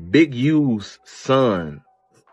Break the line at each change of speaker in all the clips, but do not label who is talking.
Big U's son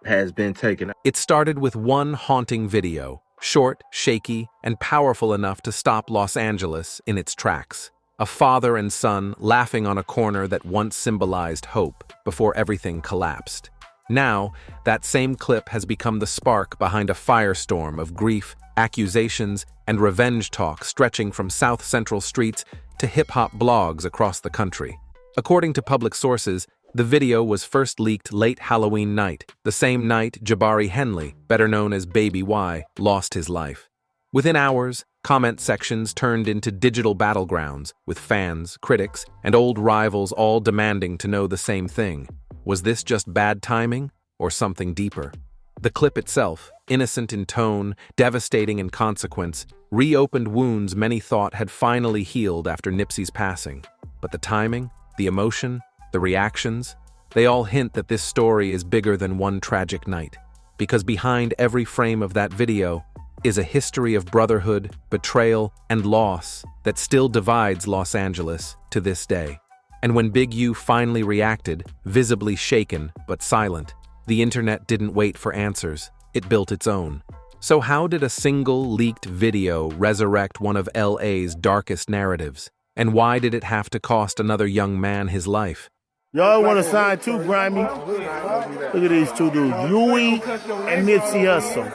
has been taken.
It started with one haunting video, short, shaky, and powerful enough to stop Los Angeles in its tracks. A father and son laughing on a corner that once symbolized hope before everything collapsed. Now, that same clip has become the spark behind a firestorm of grief, accusations, and revenge talk stretching from South Central streets to hip-hop blogs across the country. According to public sources, the video was first leaked late Halloween night, the same night Jabari Henley, better known as Baby Y, lost his life. Within hours, comment sections turned into digital battlegrounds, with fans, critics, and old rivals all demanding to know the same thing. Was this just bad timing, or something deeper? The clip itself, innocent in tone, devastating in consequence, reopened wounds many thought had finally healed after Nipsey's passing. But the timing, the emotion, the reactions, they all hint that this story is bigger than one tragic night. Because behind every frame of that video is a history of brotherhood, betrayal, and loss that still divides Los Angeles to this day. And when Big U finally reacted, visibly shaken but silent, the internet didn't wait for answers. It built its own. So how did a single leaked video resurrect one of LA's darkest narratives? And why did it have to cost another young man his life?
Y'all want to sign too, Grimy? Look at these two dudes, Louis and Nipsey Hussle.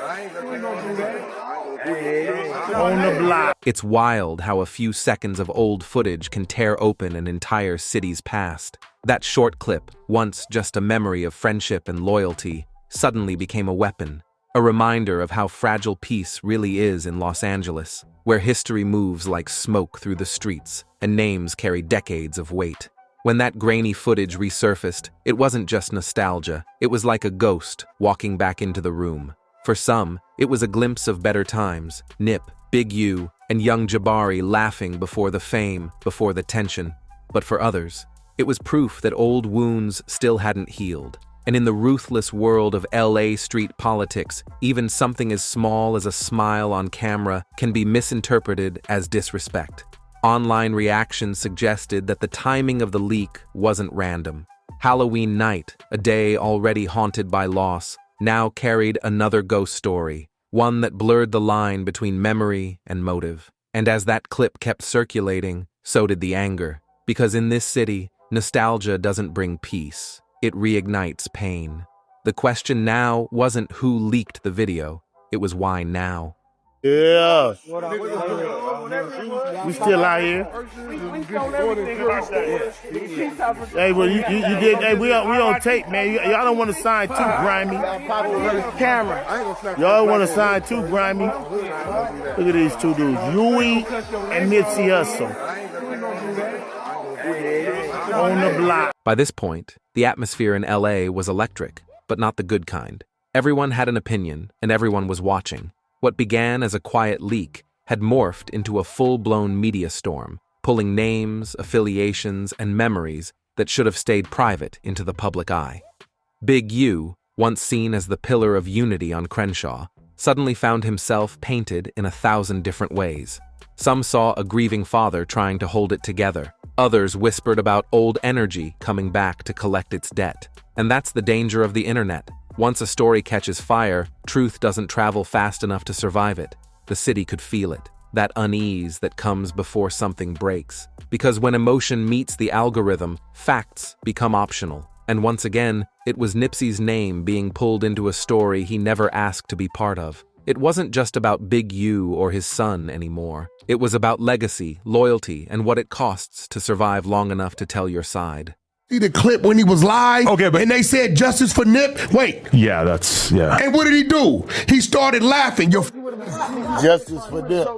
On the block.
It's wild how a few seconds of old footage can tear open an entire city's past. That short clip, once just a memory of friendship and loyalty, suddenly became a weapon. A reminder of how fragile peace really is in Los Angeles, where history moves like smoke through the streets and names carry decades of weight. When that grainy footage resurfaced, it wasn't just nostalgia, it was like a ghost walking back into the room. For some, it was a glimpse of better times, Nip, Big U, and young Jabari laughing before the fame, before the tension. But for others, it was proof that old wounds still hadn't healed. And in the ruthless world of LA street politics, even something as small as a smile on camera can be misinterpreted as disrespect. Online reactions suggested that the timing of the leak wasn't random. Halloween night, a day already haunted by loss, now carried another ghost story, one that blurred the line between memory and motive. And as that clip kept circulating, so did the anger. Because in this city, nostalgia doesn't bring peace. It reignites pain. The question now wasn't who leaked the video, it was why now.
Yeah. We still out here. Hey, well, you did. Hey, we on tape, man. Y'all don't want to sign too, Grimy. Y'all want to sign too, Grimy. Look at these two dudes, Louis and Nipsey Hussle. On the block.
By this point, the atmosphere in LA was electric, but not the good kind. Everyone had an opinion, and everyone was watching. What began as a quiet leak had morphed into a full-blown media storm, pulling names, affiliations, and memories that should have stayed private into the public eye. Big U, once seen as the pillar of unity on Crenshaw, suddenly found himself painted in 1,000 different ways. Some saw a grieving father trying to hold it together. Others whispered about old energy coming back to collect its debt. And that's the danger of the internet. Once a story catches fire, truth doesn't travel fast enough to survive it. The city could feel it, that unease that comes before something breaks. Because when emotion meets the algorithm, facts become optional. And once again, it was Nipsey's name being pulled into a story he never asked to be part of. It wasn't just about Big U or his son anymore. It was about legacy, loyalty, and what it costs to survive long enough to tell your side.
See the clip when he was live? Okay, but and they said justice for Nip? Wait.
Yeah, that's, yeah.
And what did he do? He started laughing.
Justice for Nip.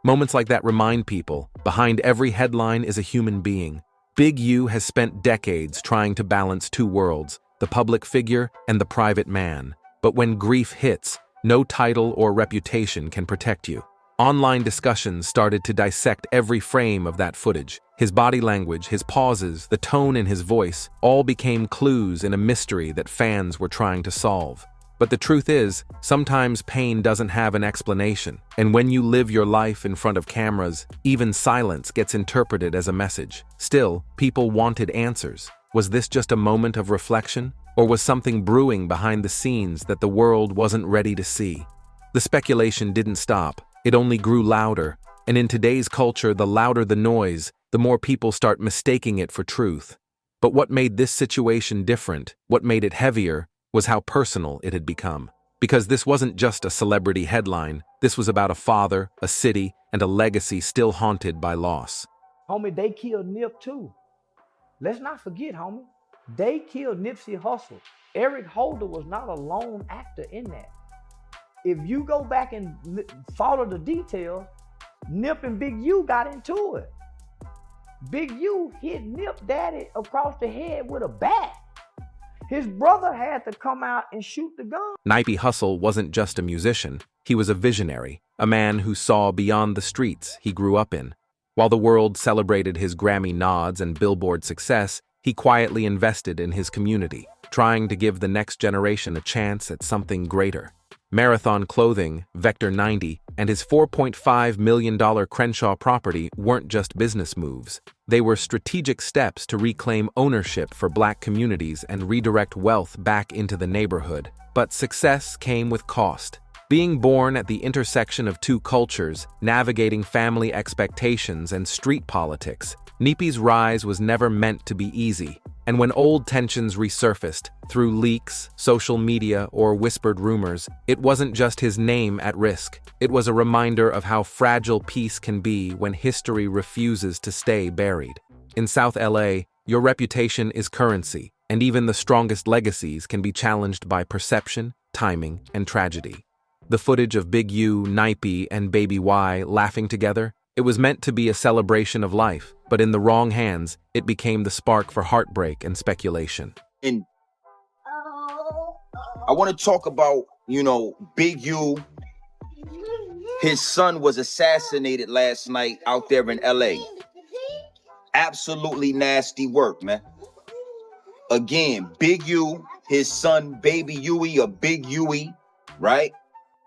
Moments like that remind people, behind every headline is a human being. Big U has spent decades trying to balance two worlds, the public figure and the private man. But when grief hits, no title or reputation can protect you. Online discussions started to dissect every frame of that footage. His body language, his pauses, the tone in his voice, all became clues in a mystery that fans were trying to solve. But the truth is, sometimes pain doesn't have an explanation, and when you live your life in front of cameras, even silence gets interpreted as a message. Still, people wanted answers. Was this just a moment of reflection, or was something brewing behind the scenes that the world wasn't ready to see? The speculation didn't stop, it only grew louder, and in today's culture, the louder the noise, the more people start mistaking it for truth. But what made this situation different, what made it heavier, was how personal it had become. Because this wasn't just a celebrity headline, this was about a father, a city, and a legacy still haunted by loss.
Homie, they killed Nip too. Let's not forget, homie. They killed Nipsey Hussle. Eric Holder was not a lone actor in that. If you go back and follow the details, Nip and Big U got into it. Big U hit Nip Daddy across the head with a bat. His brother had to come out and shoot the gun.
Nipsey Hussle wasn't just a musician, he was a visionary, a man who saw beyond the streets he grew up in. While the world celebrated his Grammy nods and Billboard success, he quietly invested in his community, trying to give the next generation a chance at something greater. Marathon Clothing, Vector 90, and his $4.5 million Crenshaw property weren't just business moves. They were strategic steps to reclaim ownership for Black communities and redirect wealth back into the neighborhood. But success came with cost. Being born at the intersection of two cultures, navigating family expectations and street politics, Nipsey's rise was never meant to be easy. And when old tensions resurfaced, through leaks, social media, or whispered rumors, it wasn't just his name at risk. It was a reminder of how fragile peace can be when history refuses to stay buried. In South LA, your reputation is currency, and even the strongest legacies can be challenged by perception, timing, and tragedy. The footage of Big U, Nipsey, and Baby Y laughing together, it was meant to be a celebration of life, but in the wrong hands, it became the spark for heartbreak and speculation.
And I want to talk about, Big U. His son was assassinated last night out there in LA. Absolutely nasty work, man. Again, Big U, his son, Baby Huey, or Big Huey, right?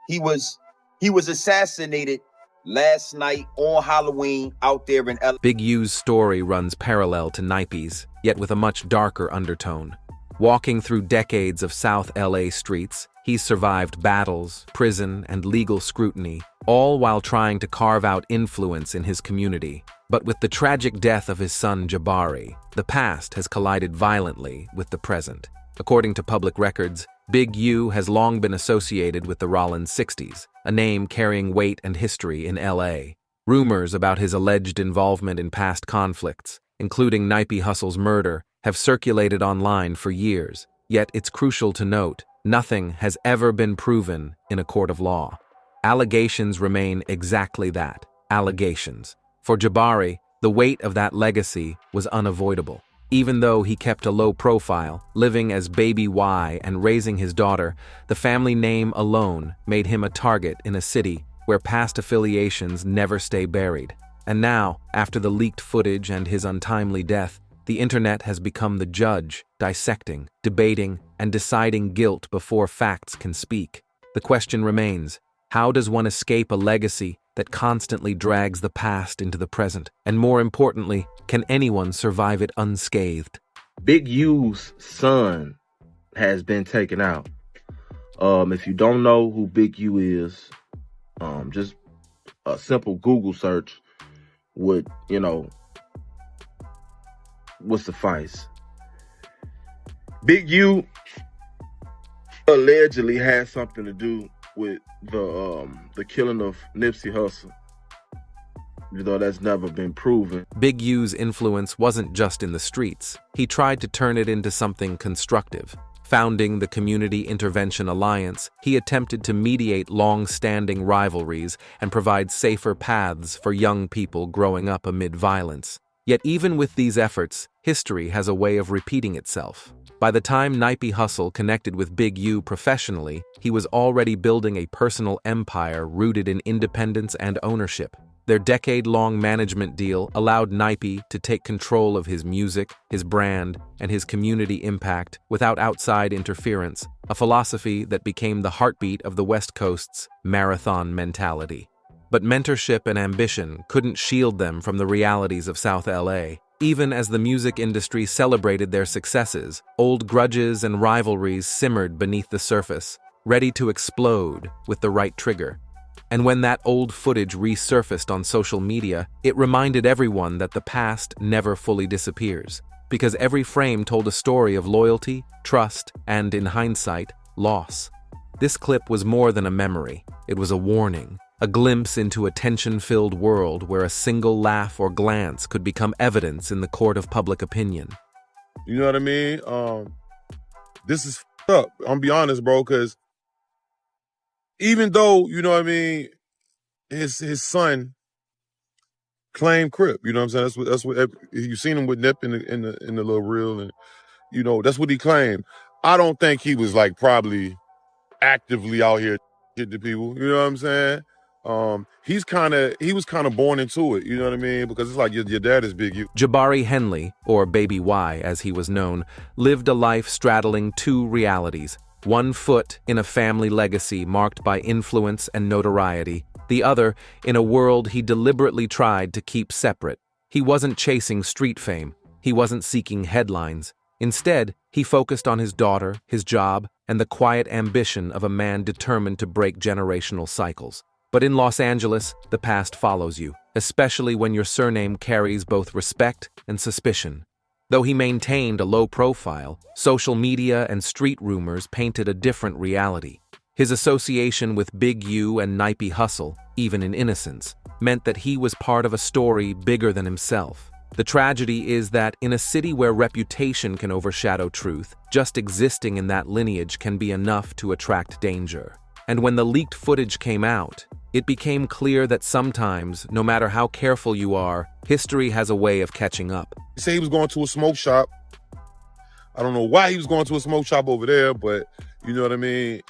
He was assassinated last night on Halloween out there in LA.
Big U's story runs parallel to Nipsey's, yet with a much darker undertone. Walking through decades of South LA streets, he's survived battles, prison, and legal scrutiny, all while trying to carve out influence in his community. But with the tragic death of his son Jabari, the past has collided violently with the present. According to public records, Big U has long been associated with the Rollins 60s, a name carrying weight and history in LA. Rumors about his alleged involvement in past conflicts, including Nipsey Hussle's murder, have circulated online for years. Yet it's crucial to note, nothing has ever been proven in a court of law. Allegations remain exactly that, allegations. For Jabari, the weight of that legacy was unavoidable. Even though he kept a low profile, living as Baby Y and raising his daughter, the family name alone made him a target in a city where past affiliations never stay buried. And now, after the leaked footage and his untimely death, the internet has become the judge, dissecting, debating, and deciding guilt before facts can speak. The question remains, how does one escape a legacy that constantly drags the past into the present? And more importantly, can anyone survive it unscathed?
Big U's son has been taken out. If you don't know who Big U is, just a simple Google search would suffice. Big U allegedly had something to do with the killing of Nipsey Hussle, though that's never been proven.
Big U's influence wasn't just in the streets. He tried to turn it into something constructive. Founding the Community Intervention Alliance, he attempted to mediate long-standing rivalries and provide safer paths for young people growing up amid violence. Yet even with these efforts, history has a way of repeating itself. By the time Nipsey Hussle connected with Big U professionally, he was already building a personal empire rooted in independence and ownership. Their decade-long management deal allowed Nipsey to take control of his music, his brand, and his community impact without outside interference, a philosophy that became the heartbeat of the West Coast's marathon mentality. But mentorship and ambition couldn't shield them from the realities of South LA. Even as the music industry celebrated their successes, old grudges and rivalries simmered beneath the surface, ready to explode with the right trigger. And when that old footage resurfaced on social media, it reminded everyone that the past never fully disappears, because every frame told a story of loyalty, trust, and, in hindsight, loss. This clip was more than a memory. It was a warning, a glimpse into a tension-filled world where a single laugh or glance could become evidence in the court of public opinion.
You know what I mean? This is up. I'm gonna be honest, bro, because even though, you know what I mean, his son claimed Crip, you know what I'm saying? That's what you seen him with Nip in the little reel, and you know that's what he claimed. I don't think he was like probably actively out here hitting the people. You know what I'm saying? He was kind of born into it. You know what I mean? Because it's like your dad is Big U.
Jabari Henley, or Baby Y as he was known, lived a life straddling two realities. One foot in a family legacy marked by influence and notoriety, the other in a world he deliberately tried to keep separate. He wasn't chasing street fame. He wasn't seeking headlines. Instead, he focused on his daughter, his job, and the quiet ambition of a man determined to break generational cycles. But in Los Angeles, the past follows you, especially when your surname carries both respect and suspicion. Though he maintained a low profile, social media and street rumors painted a different reality. His association with Big U and Nipsey Hussle, even in innocence, meant that he was part of a story bigger than himself. The tragedy is that in a city where reputation can overshadow truth, just existing in that lineage can be enough to attract danger. And when the leaked footage came out, it became clear that sometimes, no matter how careful you are, history has a way of catching up.
He said he was going to a smoke shop. I don't know why he was going to a smoke shop over there, but you know what I mean?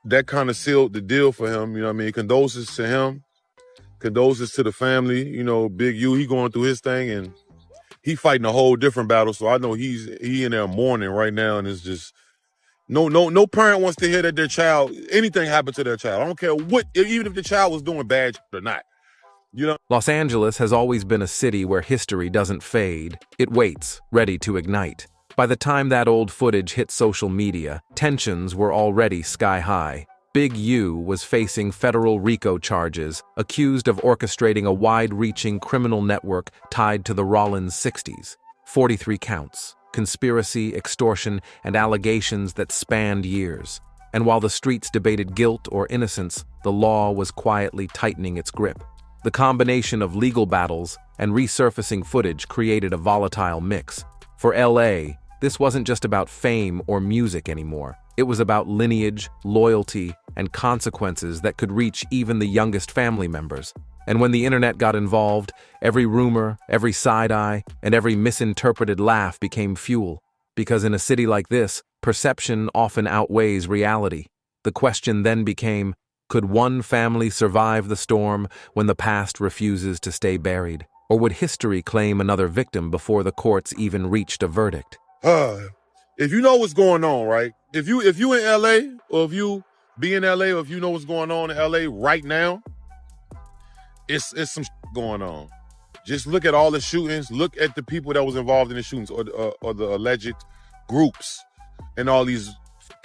That kind of sealed the deal for him, you know what I mean? Condolences to him, condolences to the family. You know, Big U, he going through his thing, and he fighting a whole different battle, so I know he in there mourning right now, and it's just, no parent wants to hear that their child, anything happened to their child. I don't care what, even if the child was doing bad or not. You know?
Los Angeles has always been a city where history doesn't fade. It waits, ready to ignite. By the time that old footage hit social media, tensions were already sky high. Big U was facing federal RICO charges, accused of orchestrating a wide-reaching criminal network tied to the Rollins 60s. 43 counts. Conspiracy, extortion, and allegations that spanned years. And while the streets debated guilt or innocence, the law was quietly tightening its grip. The combination of legal battles and resurfacing footage created a volatile mix. For LA, this wasn't just about fame or music anymore. It was about lineage, loyalty, and consequences that could reach even the youngest family members. And when the internet got involved, every rumor, every side-eye, and every misinterpreted laugh became fuel. Because in a city like this, perception often outweighs reality. The question then became, could one family survive the storm when the past refuses to stay buried? Or would history claim another victim before the courts even reached a verdict?
If you know what's going on, right? If you in LA, or if you be in LA, or if you know what's going on in LA right now, it's some going on. Just look at all the shootings. Look at the people that was involved in the shootings, or the alleged groups, and all these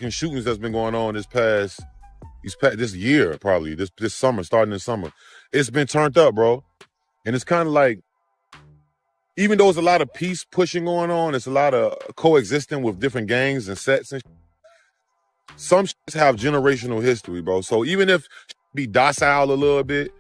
shootings that's been going on this year, probably this summer, starting this summer. It's been turned up, bro. And it's kind of like, even though there's a lot of peace pushing going on, it's a lot of coexisting with different gangs and sets and some have generational history, bro. So even if be docile a little bit,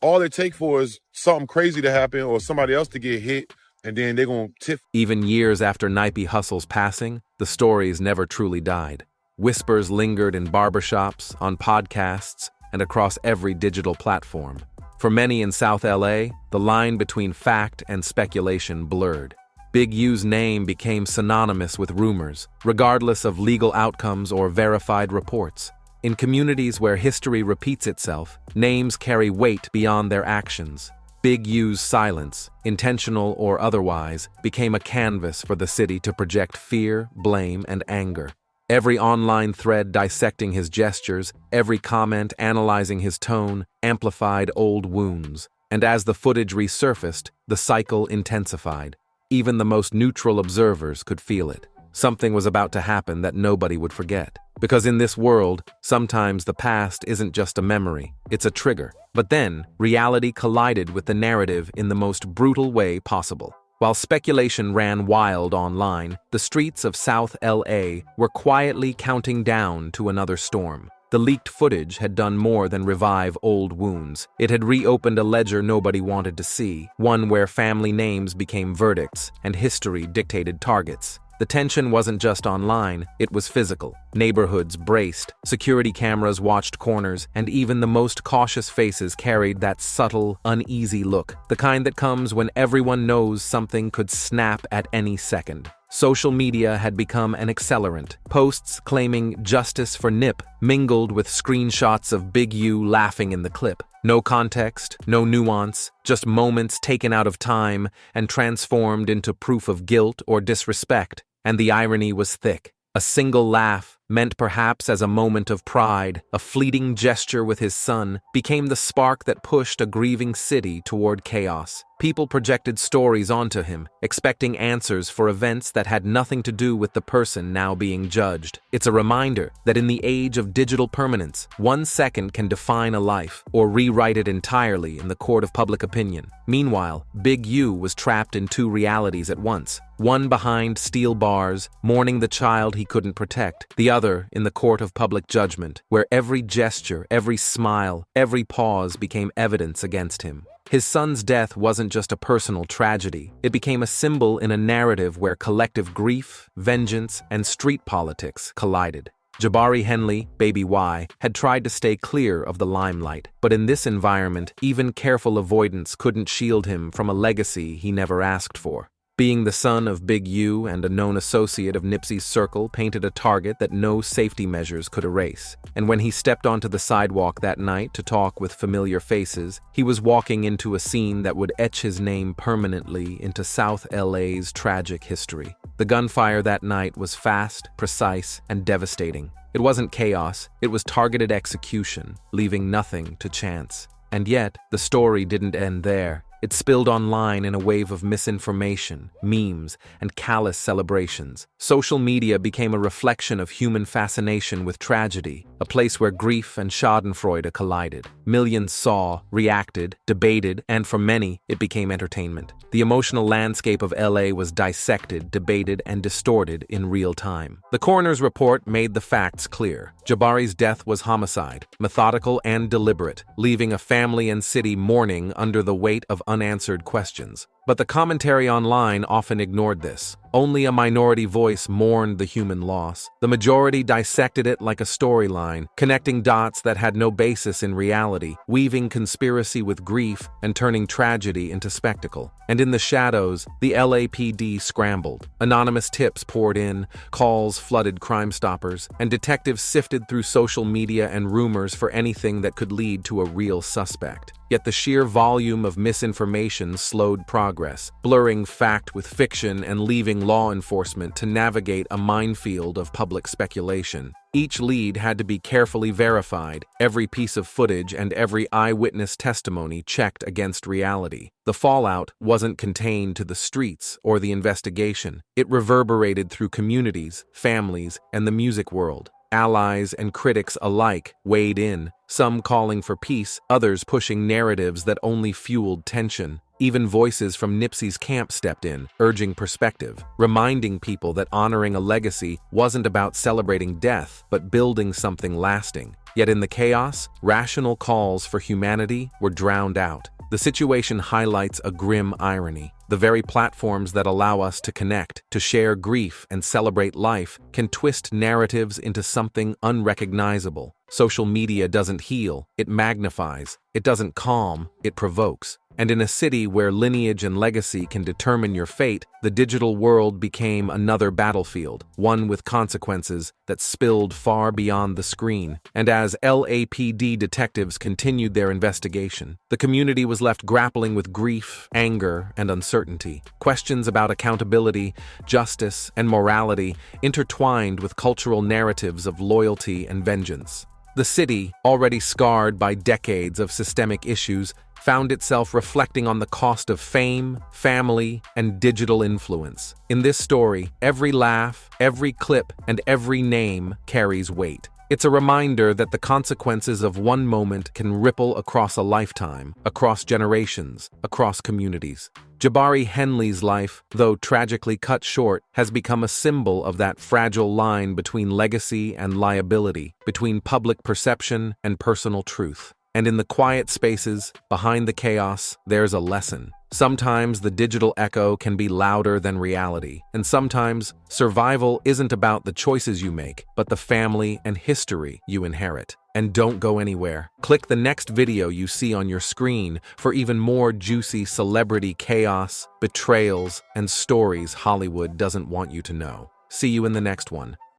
all it takes for is something crazy to happen or somebody else to get hit, and then they're going to tip.
Even years after Nipsey Hussle's passing, the stories never truly died. Whispers lingered in barbershops, on podcasts, and across every digital platform. For many in South LA, the line between fact and speculation blurred. Big U's name became synonymous with rumors, regardless of legal outcomes or verified reports. In communities where history repeats itself, names carry weight beyond their actions. Big U's silence, intentional or otherwise, became a canvas for the city to project fear, blame, and anger. Every online thread dissecting his gestures, every comment analyzing his tone, amplified old wounds. And as the footage resurfaced, the cycle intensified. Even the most neutral observers could feel it. Something was about to happen that nobody would forget. Because in this world, sometimes the past isn't just a memory, it's a trigger. But then, reality collided with the narrative in the most brutal way possible. While speculation ran wild online, the streets of South LA were quietly counting down to another storm. The leaked footage had done more than revive old wounds. It had reopened a ledger nobody wanted to see, one where family names became verdicts and history dictated targets. The tension wasn't just online, it was physical. Neighborhoods braced, security cameras watched corners, and even the most cautious faces carried that subtle, uneasy look, the kind that comes when everyone knows something could snap at any second. Social media had become an accelerant. Posts claiming justice for Nip mingled with screenshots of Big U laughing in the clip. No context, no nuance, just moments taken out of time and transformed into proof of guilt or disrespect. And the irony was thick. A single laugh, meant perhaps as a moment of pride, a fleeting gesture with his son, became the spark that pushed a grieving city toward chaos. People projected stories onto him, expecting answers for events that had nothing to do with the person now being judged. It's a reminder that in the age of digital permanence, 1 second can define a life or rewrite it entirely in the court of public opinion. Meanwhile, Big U was trapped in 2 realities at once. One behind steel bars, mourning the child he couldn't protect. The other in the court of public judgment, where every gesture, every smile, every pause became evidence against him. His son's death wasn't just a personal tragedy. It became a symbol in a narrative where collective grief, vengeance, and street politics collided. Jabari Henley, Baby Y, had tried to stay clear of the limelight, but in this environment, even careful avoidance couldn't shield him from a legacy he never asked for. Being the son of Big U and a known associate of Nipsey's circle painted a target that no safety measures could erase. And when he stepped onto the sidewalk that night to talk with familiar faces, he was walking into a scene that would etch his name permanently into South LA's tragic history. The gunfire that night was fast, precise, and devastating. It wasn't chaos, it was targeted execution, leaving nothing to chance. And yet, the story didn't end there. It spilled online in a wave of misinformation, memes, and callous celebrations. Social media became a reflection of human fascination with tragedy, a place where grief and schadenfreude collided. Millions saw, reacted, debated, and for many, it became entertainment. The emotional landscape of LA was dissected, debated, and distorted in real time. The coroner's report made the facts clear. Jabari's death was homicide, methodical and deliberate, leaving a family and city mourning under the weight of unanswered questions. But the commentary online often ignored this. Only a minority voice mourned the human loss. The majority dissected it like a storyline, connecting dots that had no basis in reality, weaving conspiracy with grief and turning tragedy into spectacle. And in the shadows, the LAPD scrambled. Anonymous tips poured in, calls flooded Crime Stoppers, and detectives sifted through social media and rumors for anything that could lead to a real suspect. Yet the sheer volume of misinformation slowed progress, blurring fact with fiction and leaving law enforcement to navigate a minefield of public speculation. Each lead had to be carefully verified, every piece of footage and every eyewitness testimony checked against reality. The fallout wasn't contained to the streets or the investigation. It reverberated through communities, families, and the music world. Allies and critics alike weighed in, some calling for peace, others pushing narratives that only fueled tension. Even voices from Nipsey's camp stepped in, urging perspective, reminding people that honoring a legacy wasn't about celebrating death, but building something lasting. Yet in the chaos, rational calls for humanity were drowned out. The situation highlights a grim irony. The very platforms that allow us to connect, to share grief and celebrate life, can twist narratives into something unrecognizable. Social media doesn't heal, it magnifies. It doesn't calm, it provokes. And in a city where lineage and legacy can determine your fate, the digital world became another battlefield, one with consequences that spilled far beyond the screen. And as LAPD detectives continued their investigation, the community was left grappling with grief, anger, and uncertainty. Questions about accountability, justice, and morality intertwined with cultural narratives of loyalty and vengeance. The city, already scarred by decades of systemic issues, found itself reflecting on the cost of fame, family, and digital influence. In this story, every laugh, every clip, and every name carries weight. It's a reminder that the consequences of one moment can ripple across a lifetime, across generations, across communities. Jabari Henley's life, though tragically cut short, has become a symbol of that fragile line between legacy and liability, between public perception and personal truth. And in the quiet spaces, behind the chaos, there's a lesson. Sometimes the digital echo can be louder than reality, and sometimes survival isn't about the choices you make, but the family and history you inherit. And don't go anywhere. Click the next video you see on your screen for even more juicy celebrity chaos, betrayals, and stories Hollywood doesn't want you to know. See you in the next one.